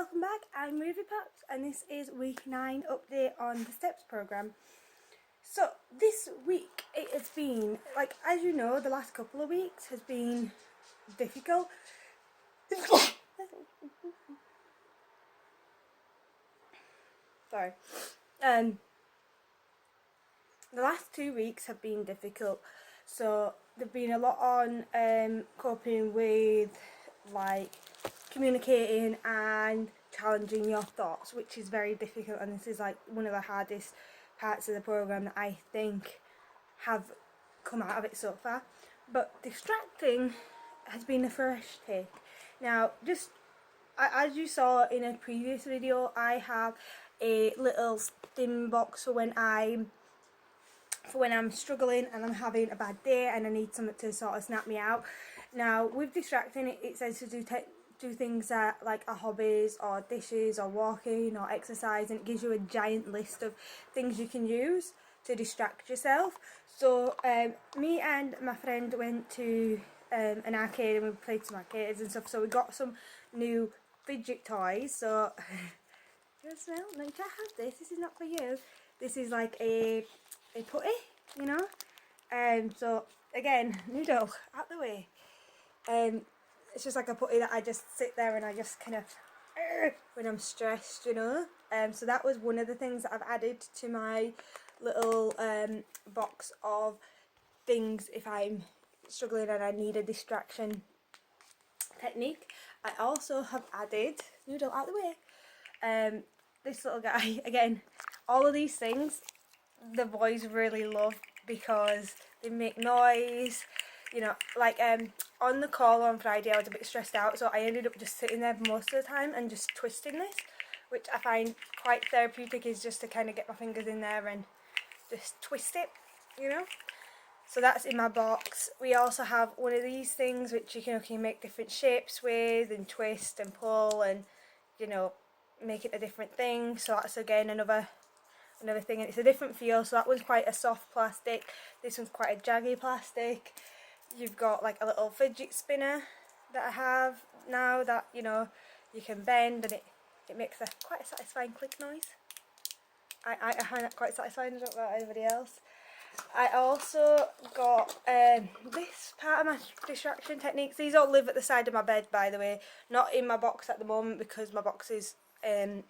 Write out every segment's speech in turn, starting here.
welcome back. I'm Raviepops and this is week 9 update on the STEPS programme. So this week it has been, like, as you know, the last couple of weeks has been difficult. Sorry. The last 2 weeks have been difficult. So there've been a lot on coping with, like, communicating and challenging your thoughts, which is very difficult, and this is like one of the hardest parts of the programme that I think have come out of it so far. But distracting has been a fresh take. Now, just as you saw in a previous video, I have a little stim box for when I'm struggling and I'm having a bad day and I need something to sort of snap me out. Now, with distracting, it says to do things that like are hobbies or dishes or walking or exercise, and it gives you a giant list of things you can use to distract yourself. So me and my friend went to an arcade and we played some arcades and stuff, so we got some new fidget toys. So you smell? No, you can't have this. This is not for you. This is like a putty, you know. So again, noodle out the way. It's just like a putty that I just sit there and I just kind of when I'm stressed, you know. So that was one of the things that I've added to my little box of things if I'm struggling and I need a distraction technique. I also have added, noodle out the way, this little guy. Again, all of these things the boys really love because they make noise, you know. Like on the call on Friday I was a bit stressed out, so I ended up just sitting there most of the time and just twisting this, which I find quite therapeutic, is just to kind of get my fingers in there and just twist it, you know. So that's in my box. We also have one of these things which you can make different shapes with and twist and pull and, you know, make it a different thing. So that's again another thing, and it's a different feel. So that one's quite a soft plastic, this one's quite a jaggy plastic. You've got like a little fidget spinner that I have now that, you know, you can bend and it makes quite a satisfying click noise. I find that quite satisfying. I don't know about anybody else. I also got this part of my distraction techniques. These all live at the side of my bed, by the way, not in my box at the moment because my box is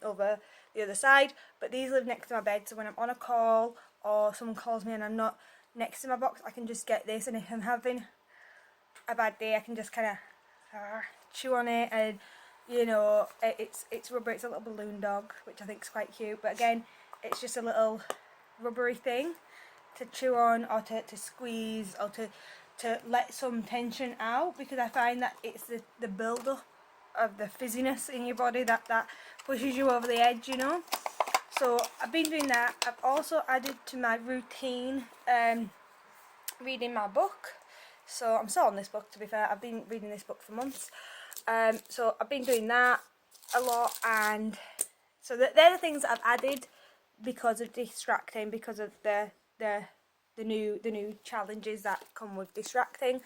over the other side, but these live next to my bed, so when I'm on a call or someone calls me and I'm not next to my box, I can just get this, and if I'm having a bad day I can just kind of chew on it, and you know, it's rubber. It's a little balloon dog, which I think is quite cute, but again it's just a little rubbery thing to chew on or to squeeze or to let some tension out, because I find that it's the build up of the fizziness in your body that pushes you over the edge, you know. So I've been doing that. I've also added to my routine reading my book. So I'm still on this book, to be fair. I've been reading this book for months. So I've been doing that a lot, and so they're the things that I've added because of distracting, because of the new challenges that come with distracting.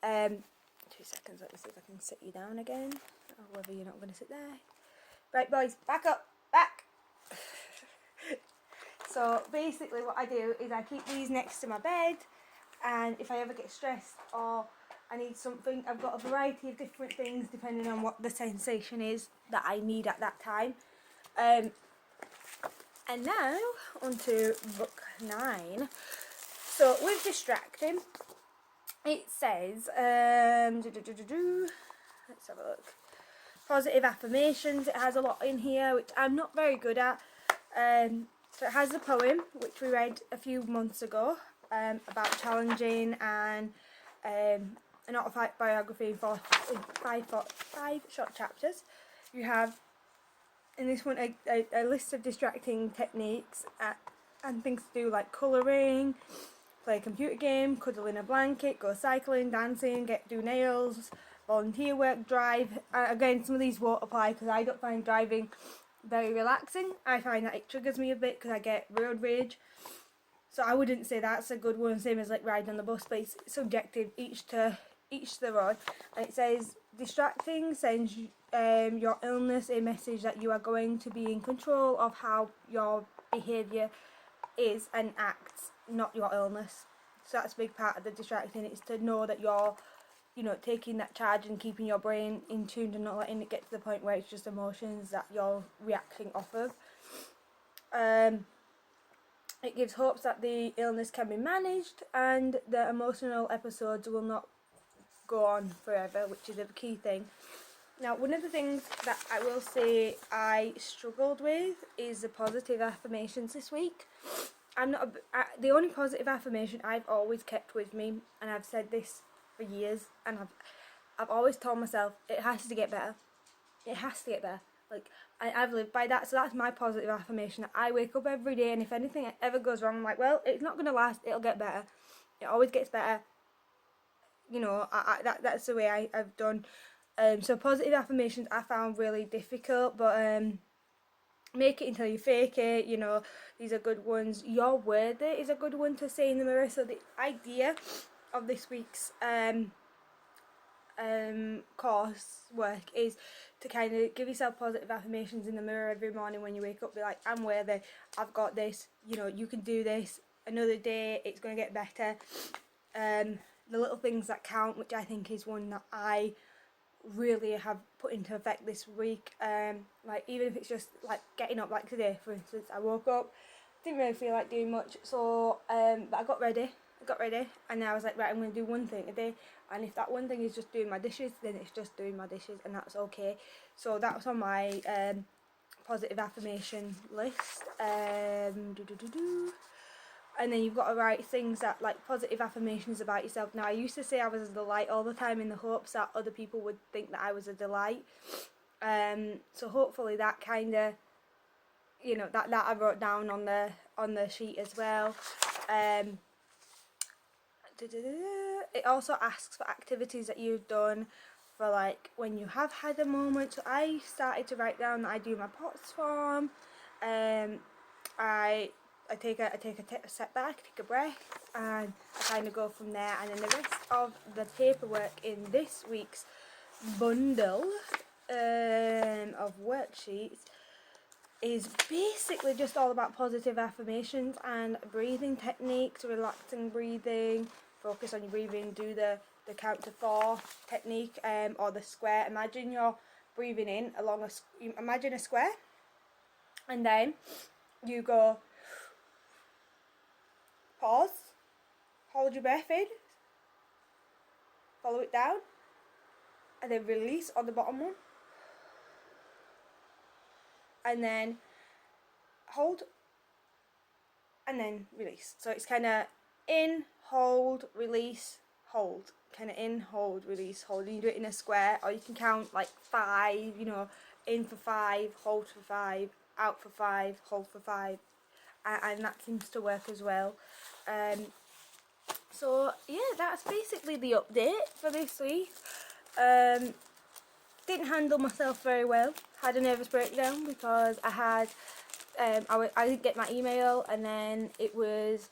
2 seconds, let me see if I can sit you down again, or whether you're not going to sit there. Right boys, back up, back. So basically what I do is I keep these next to my bed, and if I ever get stressed or I need something, I've got a variety of different things depending on what the sensation is that I need at that time. And now on to book 9. So with distracting, it says, let's have a look. Positive affirmations. It has a lot in here which I'm not very good at. So it has the poem which we read a few months ago about challenging, and an autobiography in 5 short chapters. You have in this one a list of distracting techniques and things to do, like colouring, play a computer game, cuddle in a blanket, go cycling, dancing, do nails, volunteer work, drive. Again, some of these won't apply because I don't find driving very relaxing. I find that it triggers me a bit because I get road rage. So I wouldn't say that's a good one, same as like riding on the bus, but it's subjective, each to their own. And it says distracting your illness a message that you are going to be in control of how your behaviour is and acts, not your illness. So that's a big part of the distracting, is to know that you're, you know, taking that charge and keeping your brain in tune and not letting it get to the point where it's just emotions that you're reacting off of. It gives hopes that the illness can be managed and the emotional episodes will not go on forever, which is a key thing. Now, one of the things that I will say I struggled with is the positive affirmations this week. The only positive affirmation I've always kept with me, and I've said this for years, and I've always told myself it has to get better. It has to get better. Like, I've lived by that, so that's my positive affirmation. That I wake up every day, and if anything ever goes wrong, I'm like, well, it's not gonna last. It'll get better. It always gets better. You know, that's the way I've done. So positive affirmations I found really difficult, but make it until you fake it, you know, these are good ones. You're worthy is a good one to say in the mirror. So the idea of this week's coursework is to kind of give yourself positive affirmations in the mirror every morning when you wake up. Be like, I'm worthy, I've got this, you know, you can do this, another day, it's going to get better. The little things that count, which I think is one that I really have put into effect this week. Like, even if it's just like getting up, like today for instance, I woke up, didn't really feel like doing much, so but I got ready and then I was like, right, I'm going to do one thing a day, and if that one thing is just doing my dishes, then it's just doing my dishes, and that's okay. So that was on my positive affirmation list. And then you've got to write things that, like, positive affirmations about yourself. Now, I used to say I was a delight all the time in the hopes that other people would think that I was a delight. So hopefully that kind of, you know, that I wrote down on the sheet as well. It also asks for activities that you've done for, like, when you have had a moment. So I started to write down that I do my POTS form. I take a step back, take a breath, and I kind of go from there. And then the rest of the paperwork in this week's bundle of worksheets is basically just all about positive affirmations and breathing techniques, relaxing breathing, focus on your breathing, do the count to 4 technique, or the square. Imagine you're breathing in along imagine a square, and then you go, pause, hold your breath in, follow it down, and then release on the bottom one, and then hold, and then release. So it's kind of in, hold, release, hold, kind of in, hold, release, hold. And you do it in a square, or you can count like 5, you know, in for 5, hold for 5, out for 5, hold for 5, and that seems to work as well. So yeah, that's basically the update for this week. Didn't handle myself very well. Had a nervous breakdown because I had I didn't get my email, and then it was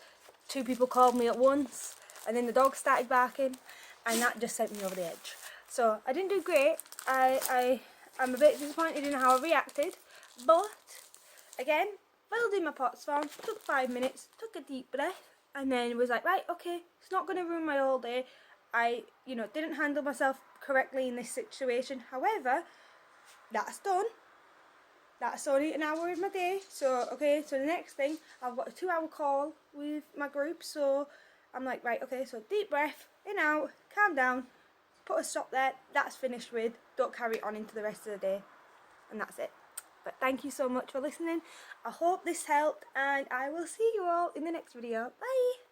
2 people called me at once, and then the dog started barking, and that just sent me over the edge. So I didn't do great. I'm a bit disappointed in how I reacted, but again, filled in my POTS form, took 5 minutes, took a deep breath, and then was like, right, okay, it's not going to ruin my whole day. I, you know, didn't handle myself correctly in this situation. However, that's done. That's only an hour in my day. So, okay, so the next thing, I've got a 2-hour call with my group. So I'm like, right, okay, so deep breath, in, out, calm down, put a stop there. That's finished with. Don't carry it on into the rest of the day. And that's it. But thank you so much for listening. I hope this helped, and I will see you all in the next video. Bye!